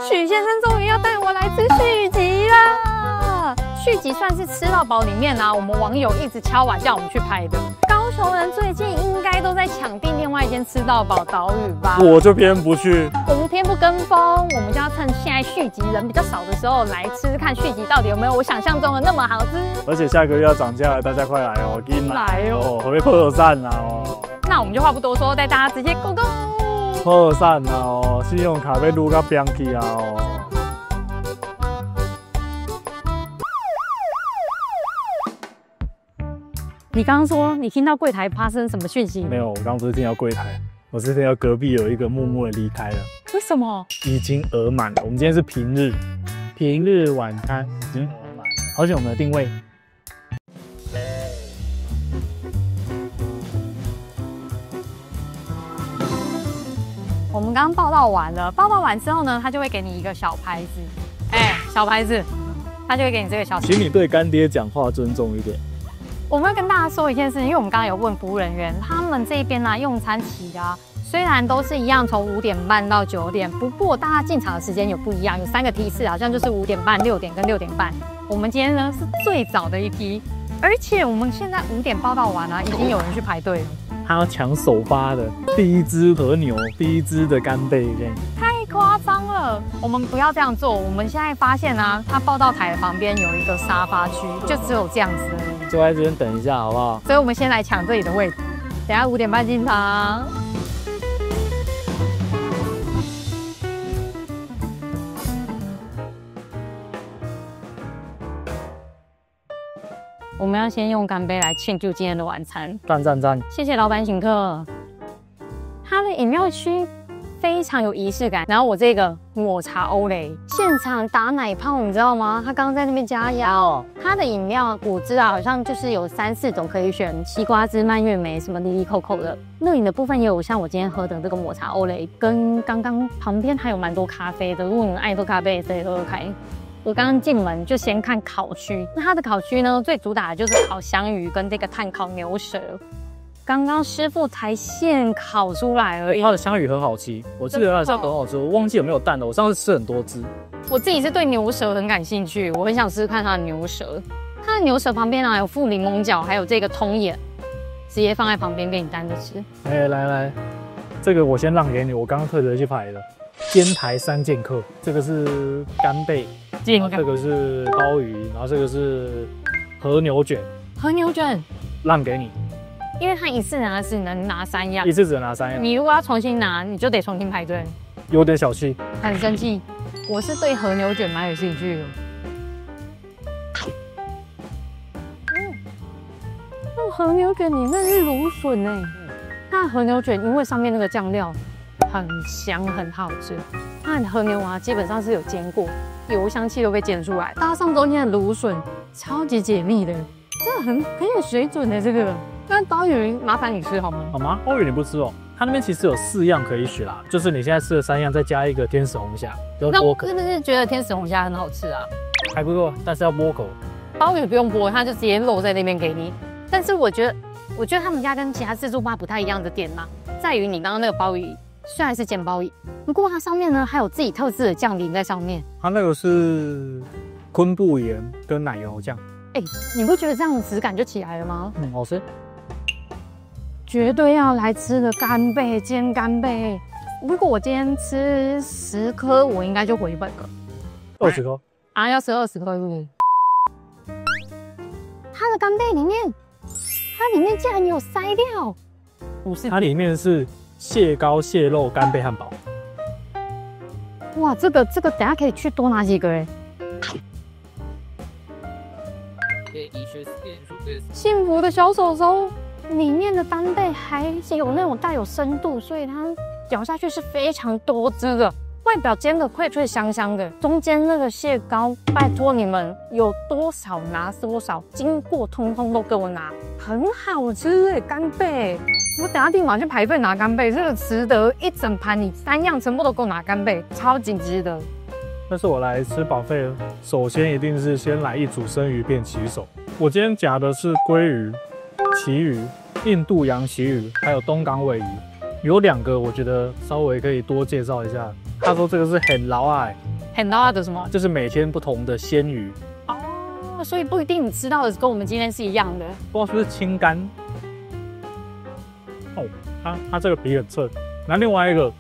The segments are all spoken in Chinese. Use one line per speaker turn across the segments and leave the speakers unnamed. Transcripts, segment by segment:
許先生終於要帶我來吃續集啦！續集算是吃到飽裡面啊，我們網友一直敲碗叫我們去拍的。高雄人最近應該都在搶訂另外一間吃到飽島嶼吧？
我就偏不去。
我們偏不跟風，我們就要趁現在續集人比較少的时候來吃，看續集到底有没有我想象中的那麼好吃。
而且下個月要漲價了，大家快來哦，緊
來哦，
會被破產啦哦。
那我們就話不多說，帶大家直接 go go。
破產啦哦，信用卡被擼到邊去啊哦。
你剛剛說你聽到櫃檯發生什麼訊息？
沒有，我剛剛不是聽到櫃檯，我是聽到隔壁有一個默默的離開了。
為什麼？
已經額滿了。我們今天是平日晚餐已經額滿。好險我們的定位。
我們剛剛報到完了，報到完之後呢，他就會給你一個小牌子，小牌子，他就會給你這個小牌子。
請你對乾爹講話尊重一點。
我們要跟大家說一件事情，因為我們剛剛有問服務人員，他們這邊呢用餐期啊，雖然都是一樣，從5點半到9點，不過大家進場的時間有不一樣，有3個梯次，好像就是5點半、6點跟6點半。我們今天呢是最早的一批，而且我們現在5點報到完啊，已經有人去排隊了。
他要搶首發的第一隻和牛，第一隻的干貝，
太誇張了！我們不要這樣做。我們現在發現啊，他報到台的旁邊有一個沙發區，就只有這樣子而已。
坐在這邊等一下好不好？
所以我們先來搶這裡的位置，等下5點半進場。我們要先用乾杯來慶祝今天的晚餐。
讚讚讚！
謝謝老闆請客。它的飲料區非常有儀式感。然後我這個抹茶歐蕾，現場打奶泡，你知道嗎？他剛剛在那邊加壓。它的飲料果汁啊，好像就是有3、4種可以選，西瓜汁、蔓越莓，什麼哩哩扣扣的。熱飲的部分也有像我今天喝的這個抹茶歐蕾，跟剛剛旁邊還有蠻多咖啡的。如果你們愛喝咖啡，這裡都有開。我剛剛進門就先看烤區，那它的烤區呢，最主打的就是烤香魚跟這個炭烤牛舌。剛剛師傅才現烤出來而已。
它的香魚很好吃，我記得它的香魚很好吃，我忘記有沒有蛋了。我上次吃很多隻。
我自己是對牛舌很感興趣，我很想試試看它的牛舌。它的牛舌旁邊啊有附檸檬角，還有這個通眼，直接放在旁邊給你單着吃。
來，這個我先讓給你，我剛剛特別去排的。煎台3劍客，這個是干貝，然後這個是鮑魚，然後這個是和牛卷。
和牛卷
讓給你，
因為它一次拿只能拿3樣，
一次只能拿3樣。你
如果要重新拿，你就得重新排隊。
有點小氣，
很生氣。我是对和牛卷蠻有興趣的。那和牛卷裡面是蘆筍哎，那和牛卷因為上面那個醬料很香，很好吃。它的和牛啊，基本上是有煎過，油香氣都被煎出來，搭上中间的蘆筍，超級解膩的，真的很有水準的這個。但鮑魚麻煩你吃好嗎？
好嗎？鮑魚你不吃哦。它那邊其實有4樣可以選啦，就是你現在吃的3樣，再加一個天使紅蝦。
那我真的是覺得天使紅蝦很好吃啊，
還不錯，但是要剝口。
鮑魚不用剝，它就直接露在那邊給你。但是我覺得他們家跟其他自助吧不太一樣的點嘛，在於你剛剛那個鮑魚。雖然是煎鮑魚，不過它上面呢還有自己特制的醬淋在上面。
它那個是昆布鹽跟奶油醬。
你不覺得這樣的質感就起來了嗎？
好吃。
絕對要來吃的干貝，煎干貝。如果我今天吃10顆，我應該就回本了。
20顆
啊？要吃20顆是不是？它的干貝裡面，它裡面竟然有塞料，不是？
它裡面是蟹膏、蟹肉、干貝漢堡。
哇，這個等下可以去多拿幾個哎。幸福的小手手，裡面的干貝還有那種帶有深度，所以它咬下去是非常多汁的。外表煎的脆脆香香的，中間那個蟹膏，拜託你們有多少拿多少，經過通通都給我拿，很好吃哎，干貝。我等下立馬去排隊拿干貝，這個值得一整盤，你3樣全部都給我拿干貝，超級值得。
但是我來吃buffet，首先一定是先來一組生魚片起手。我今天夾的是鮭魚、旗魚、印度洋旗魚，還有東港鮪魚。有2個我覺得稍微可以多介紹一下，他說這個是很老愛，
很老愛的什麼？
就是每天不同的鮮魚。
哦，所以不一定你吃到的跟我們今天是一樣的。
不知道是不是清肝。哦，它這個皮很脆。那另外一個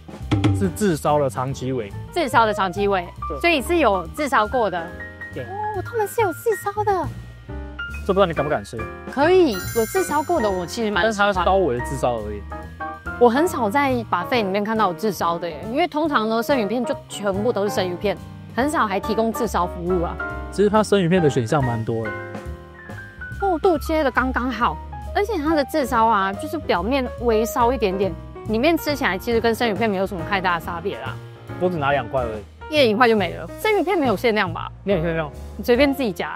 是炙燒的長鳍尾。
炙燒的長鳍尾，所以是有炙燒過的。
对。
哦，他們是有炙燒的。
这不知道你敢不敢吃？
可以，有炙燒過的我其實蠻喜歡。
但是它稍微炙燒而已。
我很少在 buffet裡面看到有炙燒的耶，因為通常呢生魚片就全部都是生魚片，很少還提供炙燒服務啊。
其實它生魚片的選項蠻多的，
厚度切的剛剛好，而且它的炙燒啊，就是表面微燒一點點，裡面吃起來其實跟生魚片沒有什麼太大的差別啦。
我只拿2塊而已，
一人1塊就沒了。生魚片沒有限量吧？
沒有限量，
你隨便自己夾。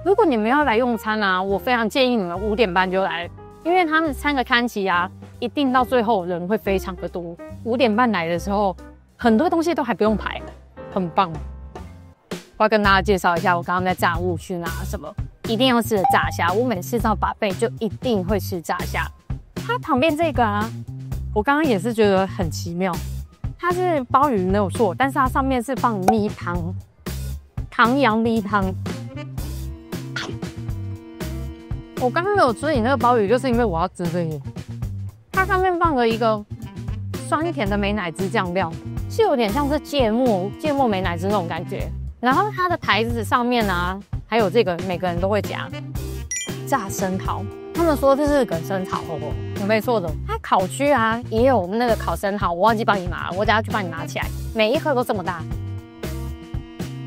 如果你們要來用餐啊，我非常建議你們5點半就來，因為他們餐個看期啊，一定到最後人會非常的多。5點半來的時候，很多東西都還不用排，很棒。我要跟大家介紹一下，我剛剛在炸物去拿什麼，一定要吃的炸蝦。我每次到 buffet就一定會吃炸蝦。它旁邊這個啊，我剛剛也是覺得很奇妙，它是鮑魚沒有錯，但是它上面是放米湯，唐揚米湯。我剛剛沒有吃你那個鮑魚，就是因為我要吃這個。它上面放了一個酸甜的美乃滋醬料，是有點像是芥末美乃滋那種感覺。然後它的台子上面啊，還有這個每個人都會夾炸生蠔，他們說這是梗生蠔，有沒錯的。它烤區啊也有那個烤生蠔，我忘記幫你拿了，我等下去幫你拿起來。每一顆都這麼大，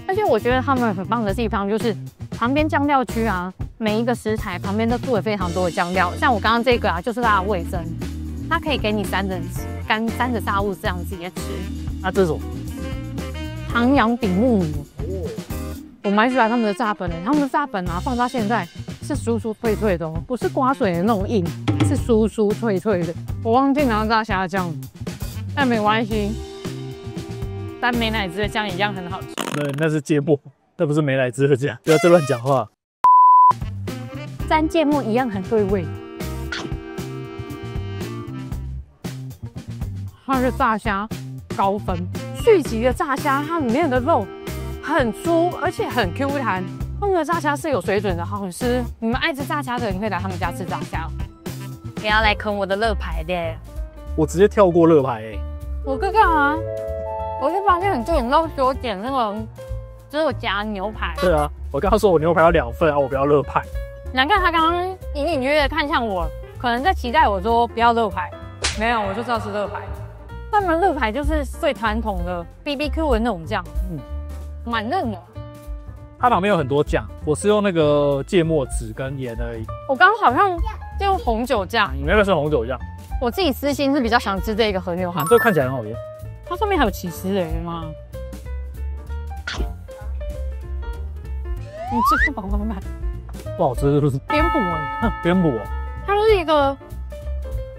而且我覺得他們很棒的地方就是旁邊醬料區啊。每一個食材旁邊都做了非常多的醬料，像我剛剛這個啊，就是它的味噌，它可以給你3人吃，沾着炸物這樣直接吃。
那這種
唐揚頂木母，我蠻喜歡他們的炸粉的，他們的炸粉啊放到現在是酥酥脆脆的哦，不是刮水的那種硬，是酥酥脆脆的。我忘記拿炸蝦醬，但沒關係，但美乃滋的醬一樣很好吃。
那是芥末，那不是美乃滋的醬，不要再亂講話。
沾芥末一樣很對味。它是炸蝦高分續集的炸蝦，它裡面的肉很粗，而且很 Q 彈。他們的炸蝦是有水準的，好吃。你們愛吃炸蝦的人可以來他們家吃炸蝦。不要來啃我的肋排的，
我直接跳過肋排欸。
我剛剛啊，我就發現很多人都給我點那個只有夾牛排。
對啊，我剛剛說我牛排要2份啊，我不要肋排。
難看他剛剛隱隱約約看向我，可能在期待我說不要肋排，沒有，我就知道是肋排。他們肋排就是最傳統的 BBQ 的那種醬，蠻嫩的。
它旁邊有很多醬，我是用那個芥末籽跟鹽而已。
我剛剛好像就用紅酒醬，
你那個是紅酒醬。我
自己私心是比較想吃這個和牛漢堡，
這個看起來很好吃。
它上面還有起司的嗎？你吃不飽慢慢。
不好吃是不是？
邊補哎，
邊補哦。
它就是一個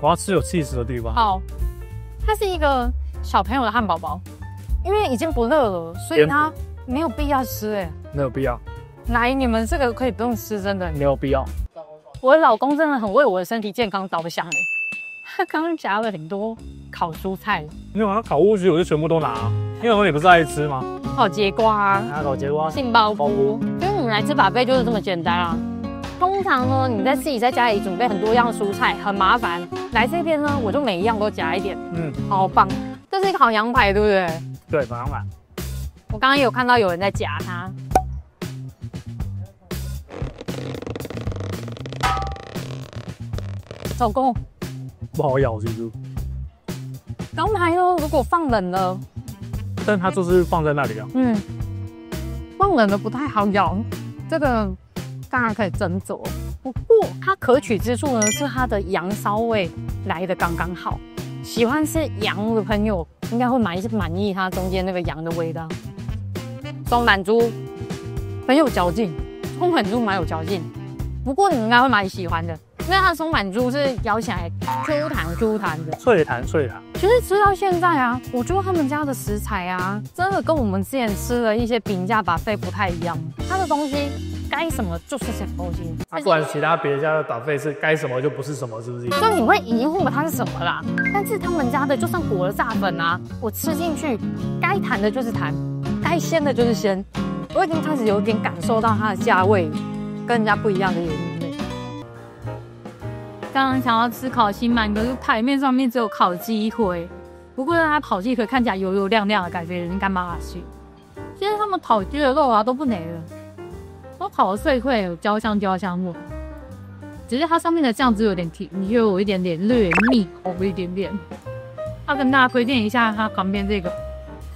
我要吃有起司的地方。
好，它是一個小朋友的漢堡包，因為已經不熱了，所以它沒有必要吃哎。
沒有必要。
來，你們這個可以不用吃，真的
沒有必要。
我的老公真的很為我的身體健康着想哎，他剛剛夾了很多烤蔬菜。
沒有啊，烤烏魚我就全部都拿，因為你不是愛吃嗎？
烤節瓜啊，
烤節瓜，
杏鮑菇。所以你們來吃buffet就是這麼簡單啊。通常呢，你在自己在家裡準備很多樣蔬菜很麻煩，來這邊呢，我就每一樣都夾一點。好棒。這是一個烤羊排，對不對？
對，烤羊排。
我剛剛有看到有人在夾它。老公，
不好咬，是不是？
羊排呢，如果放冷了，
但它就是放在那裡啊。
放冷了不太好咬，這個當然可以蒸走。不過它可取之處呢，是它的羊騷味來得剛剛好。喜歡吃羊的朋友應該會滿意它中間那個羊的味道。松阪豬很有嚼勁，松阪豬蠻有嚼勁，不過你們應該會蠻喜歡的。因為它的松阪豬是咬起來 Q 彈的，脆彈。其實吃到現在啊，我覺得他們家的食材啊，真的跟我們之前吃的一些平價buffet不太一樣。它的東西該什麼就是什麼東西。
不然其他別家的buffet是該什麼就不是什麼，是不是？
所以你会疑惑它是什麼啦？但是他們家的就算裹了炸粉啊，我吃進去，該彈的就是彈，該鮮的就是鮮。我已經開始有點感受到它的價位跟人家不一樣的原因了。剛剛想要吃烤心鰻，可是台面上面只有烤雞腿。不過它烤雞腿看起来油油亮亮的感覺，应該蠻好吃。其實他們烤雞的肉啊都不黏了，都烤得脆脆，有焦香味。只是它上面的醬汁有點甜，又有一點點略蜜紅一點點。要跟大家推薦一下它旁邊這個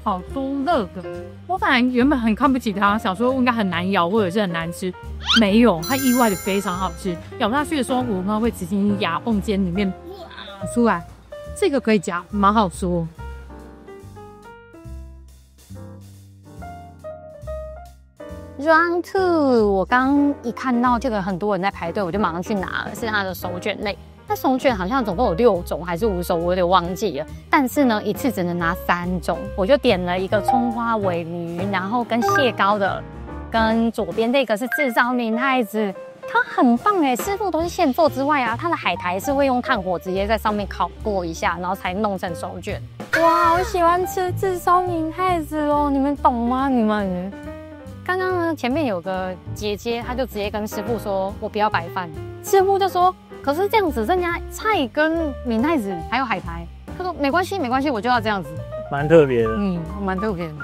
烤酥樂格。我反正原本很看不起它，想說應該很難咬或者是很難吃，沒有，它意外的非常好吃。咬下去的時候，我呢會直接牙縫間裡面出來。這個可以夾，蠻好說。Round 2，我剛一看到這個很多人在排隊，我就馬上去拿了，是它的手卷類。它手卷好像總共有6種還是5種，我有點忘記了。但是呢，一次只能拿3種，我就點了一個蔥花鮪魚，然後跟蟹膏的，跟左邊這個是炙燒明太子。它很棒哎，師傅都是現做之外啊，它的海苔是會用炭火直接在上面烤過一下，然後才弄成手卷。哇，我喜歡吃炙燒明太子哦，你們懂嗎？你們剛剛呢，前面有個姐姐，她就直接跟師傅說：“我不要白飯。”師傅就說：“可是這樣子，人家菜跟明太子還有海苔。”他說：“沒關係，沒關係，我就要這樣子。”蠻特別的，蠻特別的。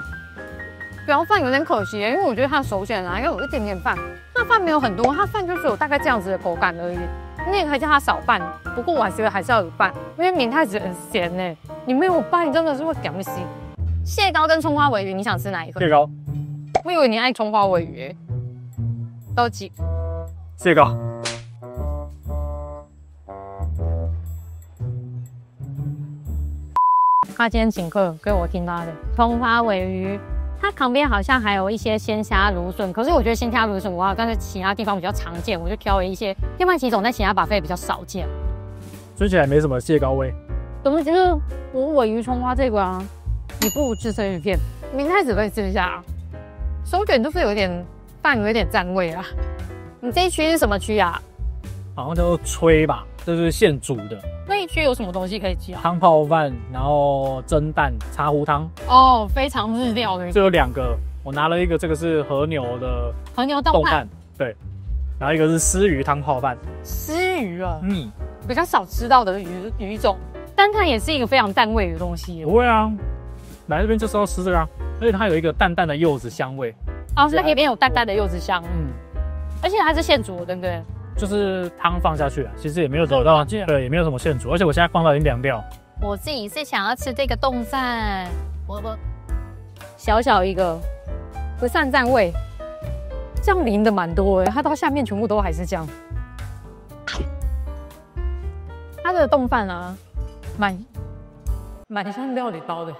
不要飯有點可惜，因為我覺得它的手卷啊，要有一點點飯。那飯沒有很多，它飯就是有大概這樣子的口感而已。你也可以叫它少飯，不過我還是覺得還是要有飯，因為明太子很鹹哎，你沒有飯真的是會屌不死。蟹膏跟蔥花鮪魚，你想吃哪一個？蟹膏。我以為你愛蔥花鮪魚，都幾？蟹膏。他今天請客給我聽他的蔥花鮪魚。它旁邊好像還有一些鮮蝦蘆筍，可是我覺得鮮蝦蘆筍我好像在其他地方比較常見，我就挑了一些另外幾種在其他buffet比較少見。吃起來沒什麼蟹膏味。怎麼覺得我鮪魚蔥花這個啊？你不如吃生魚片，明太子可以吃一下啊。手卷就是有點飯有一點佔味啊。你這一區是什麼區啊？好像叫做炊吧，這是現煮的。那一區有什麼東西可以吃啊？湯泡飯，然後蒸蛋、茶壺湯。哦，非常日料的。這有2個，我拿了一個，這個是和牛的和牛凍飯，對。然後一個是絲魚湯泡飯。絲魚啊，比較少吃到的魚種，但它也是一個非常淡味的東西。不會啊，來這邊就是要吃這個啊，而且它有一個淡淡的柚子香味。哦，是那邊有淡淡的柚子香，而且它是現煮的，對不對？就是湯放下去啊，其實也沒有走到，對，也沒有什麼現煮，而且我現在放到已經涼掉。我自己是想要吃這個凍飯，我小小一個，不散佔味，醬淋的蠻多的，它到下面全部都還是醬。它的凍飯啊，蠻像料理包的，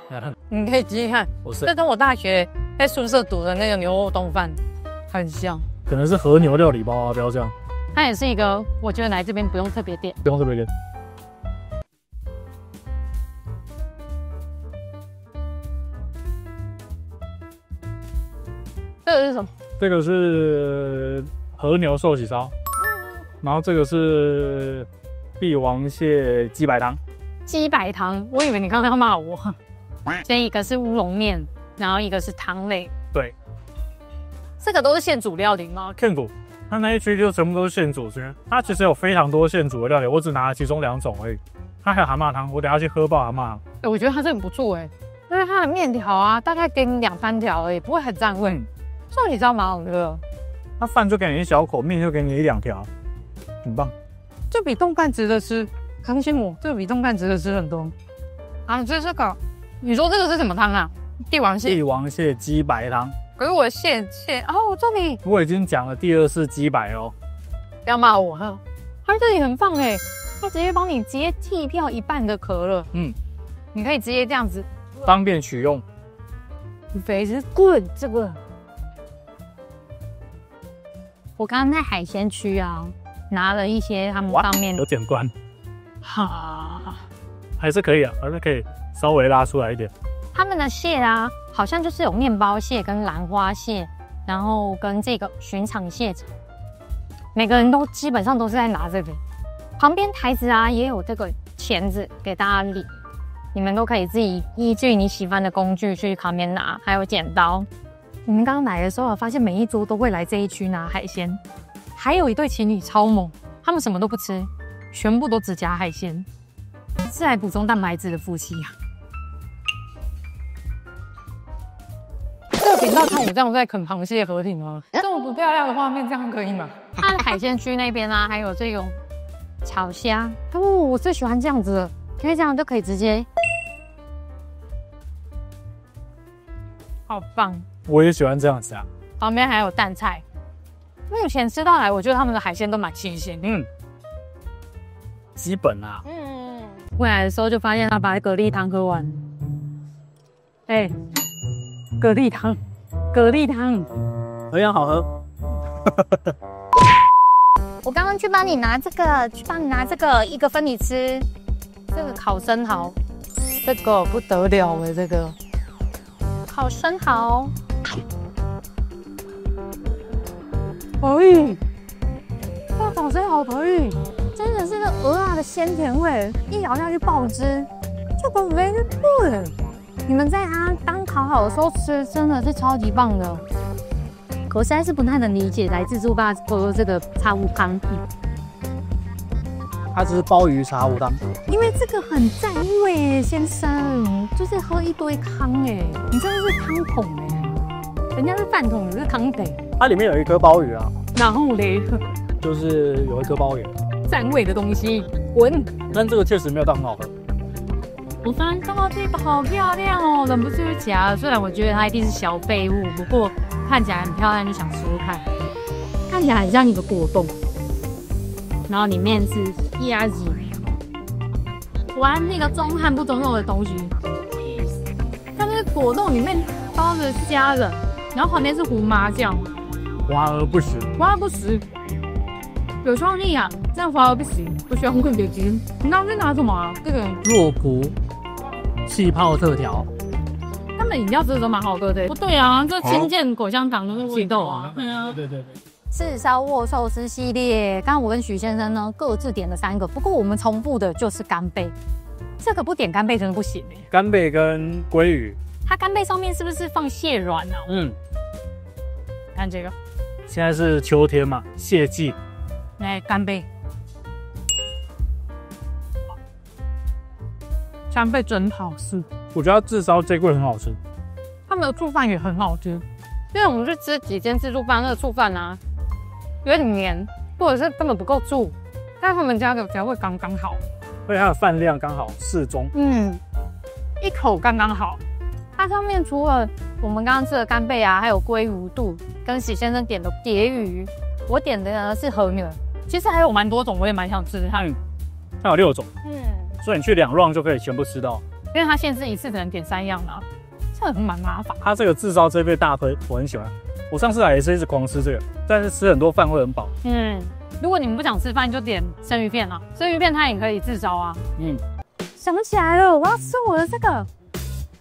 你可以仔細看，這跟我大學在宿舍讀的那個牛肉凍飯很像。可能是和牛料理包啊，不要這樣。它也是一個，我覺得來這邊不用特別點，不用特別點。這個是什麼？這個是和牛壽喜燒，然後這個是帝王蟹雞白湯。雞白湯，我以為你剛剛要罵我。這一個是烏龍麵，然後一個是湯類。對，這個都是現煮料理嗎？現煮。它那一區就全部都是現煮區，它其實有非常多現煮的料理，我只拿了其中2種而已。它還有蛤蟆湯，我等下去喝爆蛤蟆湯。我覺得它這很不錯哎，因為它的麵條啊，大概給你2、3條而已，不會很佔味。壽喜燒蠻好吃的，它飯就給你一小口，麵就給你1、2條，很棒。這比凍飯值得吃，康心我這比凍飯值得吃很多。啊，這個，你說這個是什麼湯啊？帝王蟹雞白湯。可是我的蟹哦，這裡我已經講了第2次雞白哦，不要罵我哈。它這裡很棒哎，它直接幫你直接剔掉1半的殼了，你可以直接這樣子，方便取用。Very good， 這個。我剛剛在海鮮區啊，拿了一些他們上面有點關，還是可以啊，還是可以稍微拉出來一點。他們的蟹啊，好像就是有麵包蟹跟蘭花蟹，然後跟這個尋常蟹腳，每個人都基本上都是在拿這個。旁邊台子啊也有這個鉗子給大家理，你們都可以自己依據你喜歡的工具去旁邊拿，還有剪刀。你們剛剛來的時候，發現每一桌都會來這一區拿海鮮，還有一對情侶超猛，他們什麼都不吃，全部都只夾海鮮，是來補充蛋白質的夫妻啊。這個頻道看我這樣在啃螃蟹合體嗎？這麼不漂亮的畫面，這樣可以嗎？它的海鮮區那邊啊，還有這種炒蝦，哦，我最喜歡這樣子的，因為這樣就可以直接，好棒！
我也喜歡這樣子啊。
旁邊還有淡菜，目前吃到來，我覺得他們的海鮮都蠻新鮮。
基本啊。
回來的時候就發现他把蛤蜊湯喝完。哎，蛤蜊湯，蛤蜊湯，
一樣好喝。
我剛剛去幫你拿這個，一個分你吃。這個烤生蠔，這個不得了了，這個烤生蠔。可以，这个烤生蠔可以，真的是那鹅啊的鮮甜味，一咬下去爆汁，這個 very good。你們在它剛烤好的時候吃，真的是超級棒的。我實在是不太能理解來自助吧喝這個茶壺湯，
它只是鮑魚茶壺湯，
因為這個很佔位耶，先生，就是喝一堆湯哎，你真的是湯桶哎，人家是飯桶，你是湯桶。
它裡面有一顆鮑魚啊，
然後嘞，
就是有一顆鮑魚，
佔位的東西，滾！
但這個確實沒有到很好喝。
我發現到這個好漂亮哦，忍不住去夾了。雖然我覺得它一定是小廢物，不過看起來很漂亮，就想吃吃看。看起來很像一個果凍，然後裡面是鴨子，玩那個中漢不中肉的東西。它那個果凍裡面包着蝦仁，然後旁邊是胡麻醬。
華而不實，
華而不實，有創意啊！這樣華而不實，我喜歡更別急。你剛剛在拿什麼啊？這個
洛普氣泡特調，
他們飲料真的都蠻好喝的。不對啊，這青箭果香糖都是味道啊。
對啊，對。
炙燒握壽司系列，剛剛我跟許先生呢各自點了3個，不過我們重複的就是干貝。這個不點干貝真的不行哎。
干貝跟鮭魚，
它干貝上面是不是放蟹卵啊？看這個。
現在是秋天嘛，蟹季。
來干貝，干貝真好吃。
我覺得它炙燒這櫃很好吃，
他們的醋飯也很好吃。因為我們去吃幾間自助飯，那個醋飯啊有點黏，或者是根本不夠醋，但他們家的調味剛剛好，
所以它的飯量剛好適中。
一口剛剛好。它上面除了我們剛剛吃的干貝啊，還有鮭魚肚，跟許先生點的蝶魚，我點的呢是和牛。其實還有蠻多種，我也蠻想吃它。
它有6種，所以你去2 round 就可以全部吃到。
因為它限制一次只能點3樣啦，這很蠻麻煩。
它這個炙燒這杯大噴我很喜歡，我上次來也是一直狂吃這個，但是吃很多飯會很飽。
如果你們不想吃飯，就點生魚片啊，生魚片它也可以自燒啊。想起來了，我要吃我的這個。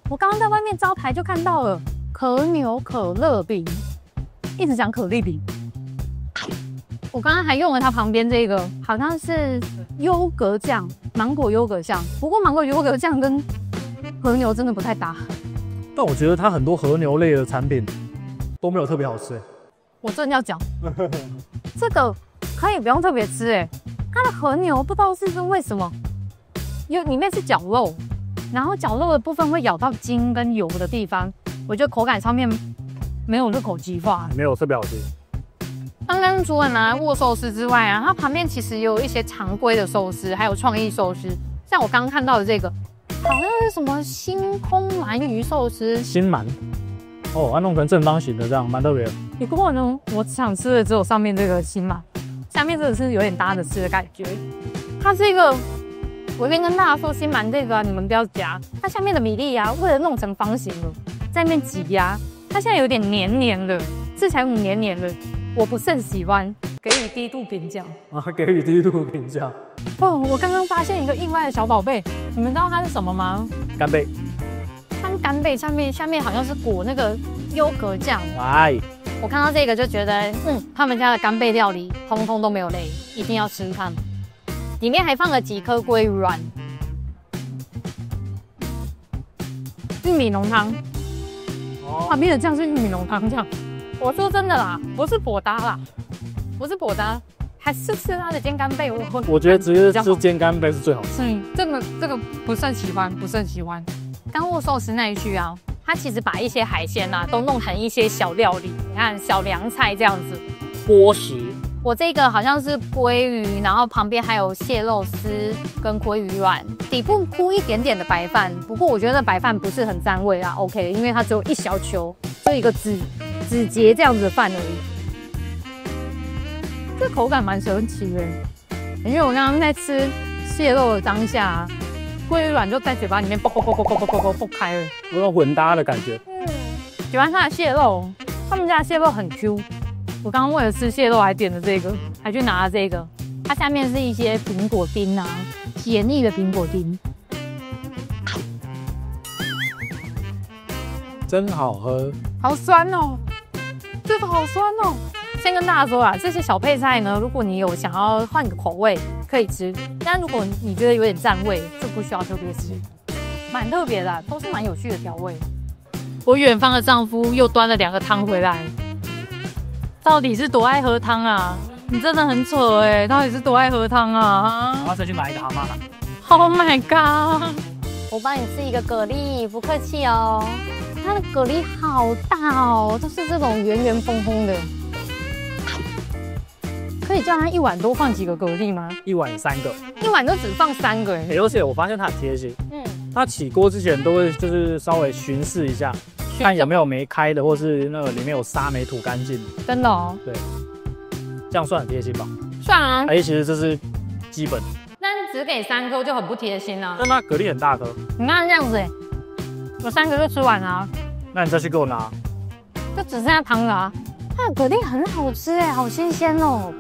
我剛剛在外面招牌就看到了和牛可樂餅，一直講可麗餅。我剛剛還用了它旁邊這個，好像是優格醬，芒果優格醬。不過芒果優格醬跟和牛真的不太搭。
但我覺得它很多和牛類的產品都沒有特別好吃。
我正要講，這個可以不用特別吃哎，它的和牛不知道是為什麼，裡面是絞肉。然後絞肉的部分會咬到筋跟油的地方，我覺得口感上面沒有入口即化，
沒有特別好吃。
剛剛除了拿握壽司之外啊，它旁邊其實也有一些常規的壽司，還有創意壽司。像我剛剛看到的這個，好像是什麼星空鰻魚壽司。
星鰻哦，它弄成正方形的這樣，蠻特別的。
不過呢，我想吃的只有上面這個星鰻，下面這個是有點搭着吃的感覺。它是一個。我一邊跟大家說，星鰻這個啊，你們不要夾，它下面的米粒啊，為了弄成方形了，在那邊擠壓，它現在有點黏黏的，吃起來很黏黏的，我不是很喜歡，給予低度評價
啊，給予低度評價。
哦，我剛剛發現一個意外的小寶貝，你們知道它是什麼嗎？
干貝。
它是干貝，下面好像是裹那個優格醬。
哎，
我看到這個就覺得，他們家的干貝料理通通都沒有雷，一定要吃吃看。裡面還放了幾顆鮭魚卵，玉米濃湯。旁邊的醬是玉米濃湯醬。我說真的啦，不是por搭啦，不是por搭，還是吃它的煎干貝。我覺得直接吃煎干貝是最好吃。這個不甚喜歡，不甚喜歡。乾貨壽司那一區啊，它其實把一些海鮮啊都弄成一些小料理，你看小涼菜這樣子。波什，我這個好像是鮭魚，然後旁邊還有蟹肉絲跟鮭魚卵，底部鋪一點點的白飯。不過我覺得白飯不是很占位啊 ，OK， 因為它只有一小球，就一個指節這樣子的飯而已。這口感蠻神奇的，因為我剛剛在吃蟹肉的當下，鮭魚卵就在嘴巴裡面爆開了，有種混搭的感覺。喜歡它的蟹肉，他們家的蟹肉很 Q。我剛剛為了吃蟹肉還點了這個，還去拿了這個。它下面是一些蘋果丁啊，解膩的蘋果丁，真好喝。好酸哦，这個好酸哦。先跟大家說啊，這些小配菜呢，如果你有想要換個口味，可以吃；但如果你覺得有點占味，就不需要特別吃。蠻特別的啊，都是蠻有趣的調味。我遠方的丈夫又端了2個湯回來。到底是多愛喝湯啊？你真的很扯哎！到底是多愛喝湯啊？我要再去買一個蛤蟆湯。Oh my god！ 我幫你吃一個蛤蜊，不客氣哦。它的蛤蜊好大哦，都是這種圓圓蓬蓬的。可以叫他一碗多放幾個蛤蜊嗎？一碗3個，一碗就只放3個。而且我發現他很貼心，他起鍋之前都會就是稍微巡視一下。看有沒有沒開的，或是那個裡面有沙沒吐乾淨。真的哦。對，這樣算很貼心吧？算啊。其實這是基本。但只給3顆就很不貼心啊。但它蛤蜊很大顆。你看這樣子，我3個就吃完了。那你再去給我拿。就只剩下湯了啊。它的蛤蜊很好吃哎，好新鮮哦。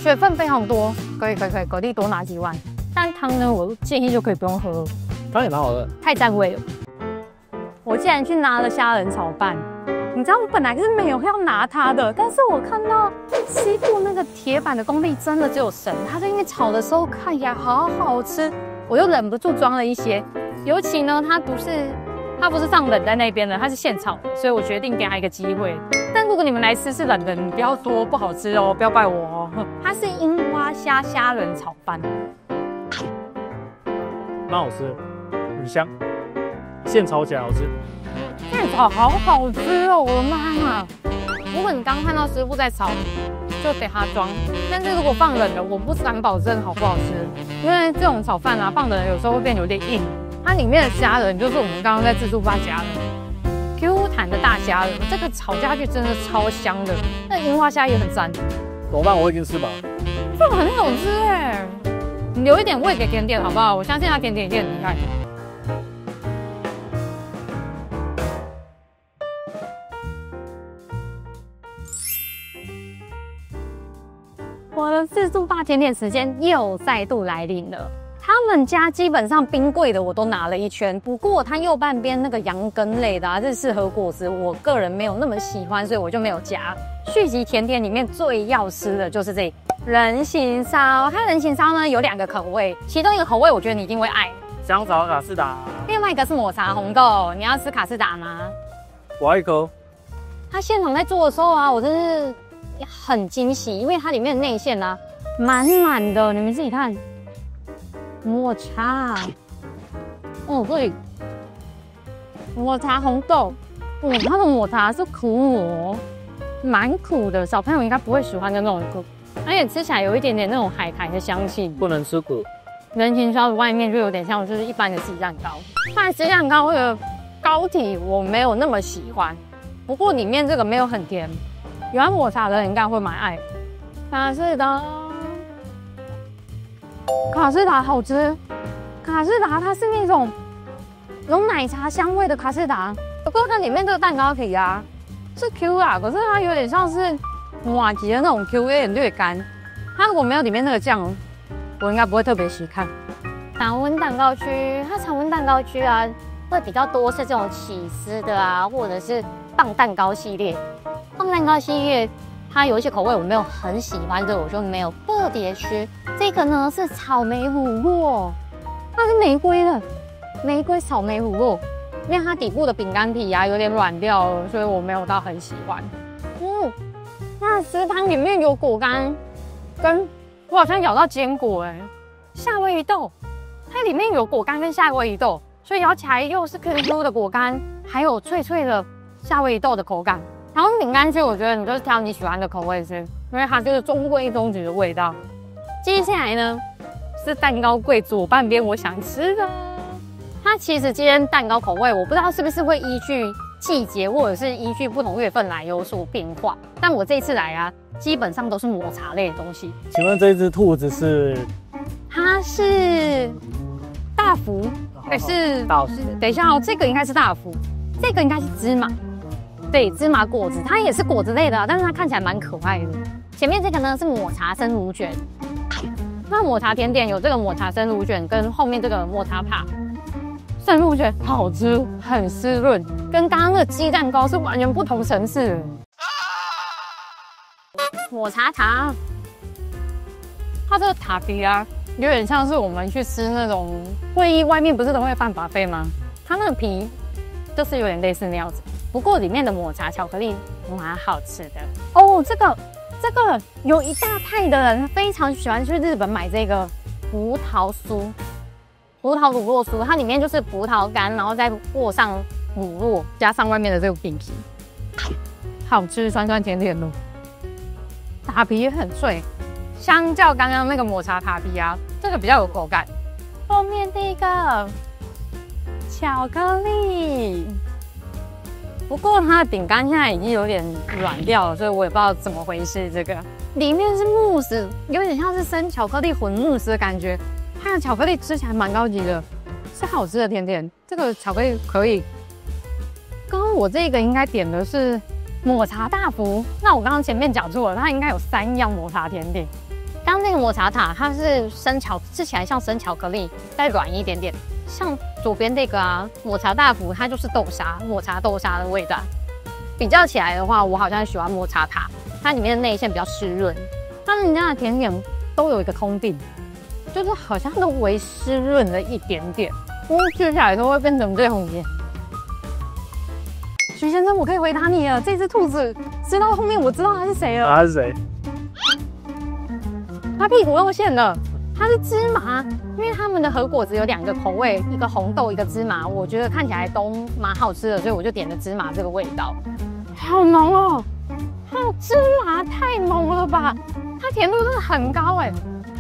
水分非常多，可以，蛤蜊多拿幾碗。但湯呢，我建議就可以不用喝。湯也蠻好喝。太占味了。我竟然去拿了蝦仁炒飯，你知道我本來是沒有要拿它的，但是我看到西部那個鐵板的功力真的只有神，它就因為炒的時候看起來好好吃，我又忍不住裝了一些。尤其呢，它不是放冷在那邊的，它是現炒的，所以我決定給它一個機會。但如果你們來吃是冷的，你不要說不好吃哦，不要怪我哦。它是櫻花蝦仁炒飯，蠻好吃的，很香。現炒起來好吃，現炒好好吃哦！我的媽呀！如果你剛看到師傅在炒，就給他裝。但是如果放冷了，我不敢保證好不好吃，因為這種炒飯啊，放冷了有時候會變有點硬。它裡面的蝦仁就是我們剛剛在自助吧夾的 Q 彈的大蝦仁，這個炒下去真的超香的。那櫻花蝦也很讚。怎麼辦？我已經吃飽了。這個很好吃哎！你留一點胃給甜點好不好？我相信它甜點也很厲害。我的自助吧甜點時間又再度來臨了。他們家基本上冰櫃的我都拿了一圈，不過它右半邊那個羊羹類的日式和果子，我個人沒有那麼喜歡，所以我就沒有加。續集甜點裡面最要吃的就是這人形燒。它人形燒呢有2個口味，其中一個口味我覺得你一定會愛，香草卡士達，另外一個是抹茶紅豆。你要吃卡士達嗎？我要一顆。他現場在做的時候啊，我真是很驚喜，因為它裡面的內餡啊滿滿的，你們自己看，抹茶，對，抹茶紅豆，它的抹茶是苦抹，蠻苦的，小朋友應該不會喜歡的那種苦，而且吃起來有一點點那種海苔的香氣，不能吃苦。人形燒的外面就有點像就是一般的雞蛋糕，但雞蛋糕的糕體我沒有那麼喜歡，不過裡面這個沒有很甜。喜歡抹茶的人應該會蠻愛。卡士達，卡士達好吃。卡士達它是那種有奶茶香味的卡士達，不過它裡面這個蛋糕皮啊是 Q 啊，可是它有點像是麻糬的那種 Q， 有點略乾。它如果沒有裡面那個醬，我應該不會特別喜歡。常溫蛋糕區，它常溫蛋糕區啊會比較多是這種起司的啊，或者是棒蛋糕系列。放蛋糕系列，它有一些口味我没有很喜歡的，我就沒有特別吃。這個呢是草莓乳酪，它是玫瑰的，玫瑰草莓乳酪，因為它底部的餅乾皮啊有點軟掉了，所以我沒有到很喜歡。那食堂裡面有果乾，跟我好像咬到堅果夏威夷豆，它裡面有果乾跟夏威夷豆，所以咬起來又是 QQ 的果乾，還有脆脆的夏威夷豆的口感。然後餅乾區，我覺得你就是挑你喜歡的口味吃，因為它就是中規中矩的味道。接下來呢是蛋糕櫃左半邊我想吃的，它其實今天蛋糕口味我不知道是不是會依據季節或者是依據不同月份來有所變化，但我這一次來啊，基本上都是抹茶類的東西。
請問這隻兔子是？
它是大福還是？等一下哦，這個應該是大福，這個應該是芝麻。對，芝麻果子，它也是果子類的，但是它看起來蠻可愛的。前面這個呢是抹茶生乳卷，那抹茶甜點有這個抹茶生乳卷跟後面這個抹茶塔。生乳卷好吃，很濕潤，跟剛剛的雞蛋糕是完全不同層次的。抹茶塔，它這個塔皮啊，有點像是我們去吃那種會議外面不是都會辦buffet嗎？它那個皮就是有點類似那樣子。不過裡面的抹茶巧克力蠻好吃的哦。這個有一大派的人非常喜歡去日本買這個葡萄酥，葡萄乳酪酥，它裡面就是葡萄乾，然後再裹上乳酪，加上外面的這個餅皮，好吃，酸酸甜甜的。塔皮也很脆，相較剛剛那個抹茶塔皮啊，這個比較有口感。後面這個巧克力。不過它的餅乾現在已經有點軟掉了，所以我也不知道怎麼回事。這個裡面是慕斯，有點像是生巧克力混慕斯的感覺。它的巧克力吃起來蠻高級的，是好吃的甜點。這個巧克力可以。剛剛我這個應該點的是抹茶大福，那我剛剛前面講錯了，它應該有3樣抹茶甜點。剛剛那個抹茶塔，它是吃起來像生巧克力，再軟一點點。像左邊這個啊，抹茶大福，它就是豆沙，抹茶豆沙的味道。比較起來的話，我好像喜歡抹茶塔，它裡面的內餡比較濕潤。但是人家的甜點都有一個通病，就是好像都微濕潤了一點點，吃起來都會變成這種顏。徐先生，我可以回答你了，這只兔子吃到後面，我知道它是誰了。
它是誰？
它屁股露餡了。它是芝麻，因為他們的和果子有2個口味，一個紅豆，一個芝麻，我覺得看起來都蠻好吃的，所以我就點了芝麻這個味道。好濃哦，芝麻太濃了吧？它甜度真的很高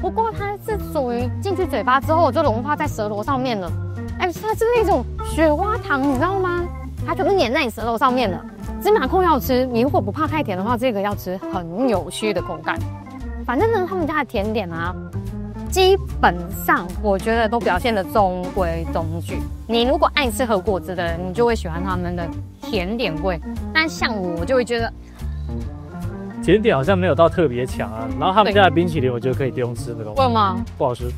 不過它是屬於進去嘴巴之後就融化在舌頭上面了。它是那種雪花糖，你知道嗎？它就是粘在你舌頭上面了。芝麻控要吃，你如果不怕太甜的話，這個要吃很有趣的口感。反正呢，他們家的甜點啊，基本上我覺得都表現得中規中矩。你如果愛吃和果子的人，你就會喜歡他們的甜點味。但像我就會覺得
甜點好像沒有到特別強啊。然後他們家的冰淇淋，我覺得可以不用吃那種。
為什麼？
不好吃。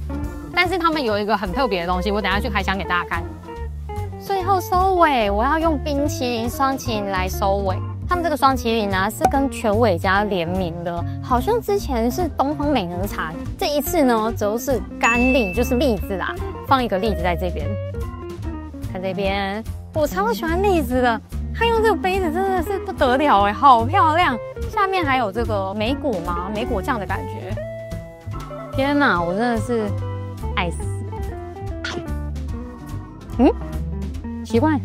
但是他們有一個很特別的東西，我等一下去開箱給大家看。最後收尾，我要用冰淇淋雙淇淋來收尾。他們這個雙淇淋啊，是跟全偉家聯名的，好像之前是東方美能茶，這一次呢則是甘栗，就是栗子啦，放一個栗子在這邊。看這邊，我超喜歡栗子的，他用這個杯子真的是不得了好漂亮。下面還有這個莓果嗎？莓果醬的感覺。天哪，我真的是愛死。奇怪。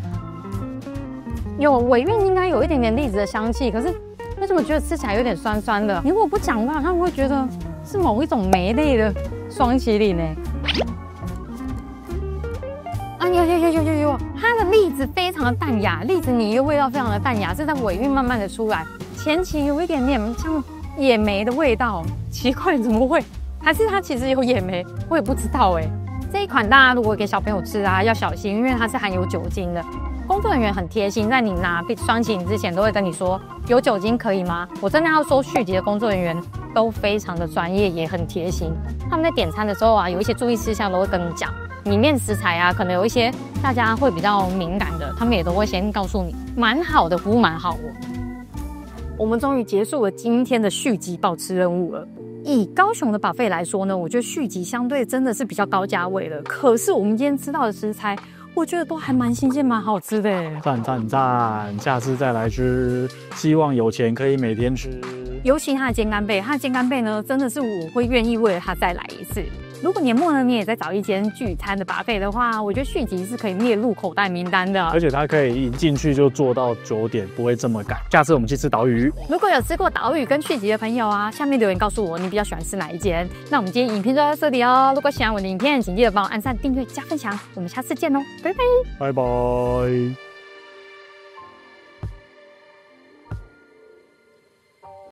有尾韻應該有一點點栗子的香氣，可是為什麼覺得吃起來有點酸酸的？如果不講話，他們會覺得是某一種莓類的雙淇淋有，它的栗子非常的淡雅，栗子泥的味道非常的淡雅，是在尾韻慢慢的出來，前期有一點點像野莓的味道，奇怪怎麼會？還是它其實有野莓，我也不知道這一款大家如果給小朋友吃啊，要小心，因為它是含有酒精的。工作人員很貼心，在你拿雙淇淋之前都會跟你說有酒精可以嗎？我真的要說續集的工作人員都非常的專業，也很貼心。他們在點餐的時候啊，有一些注意事項都會跟你講。裡面食材啊，可能有一些大家會比較敏感的，他們也都會先告訴你。蠻好的，服務蠻好我們終於結束了今天的續集暴吃任務了。以高雄的 buffet 來說呢，我覺得續集相對真的是比較高價位的。可是我們今天吃到的食材，我覺得都還蠻新鮮、蠻好吃的。
讚！下次再來吃，希望有錢可以每天吃。
尤其它的煎干貝，它的煎干貝呢，真的是我會願意為了它再來一次。如果年末呢，你也在找一間聚餐的 buffet 的話，我覺得續集是可以列入口袋名單的。
而且它可以一進去就做到9點，不會這麼趕。下次我們去吃島嶼。
如果有吃過島嶼跟續集的朋友啊，下面留言告訴我你比較喜歡吃哪一間。那我們今天影片就到這裡哦。如果喜歡我的影片，請記得幫我按讚、訂閱、加分享。我們下次見哦，拜拜。
拜拜。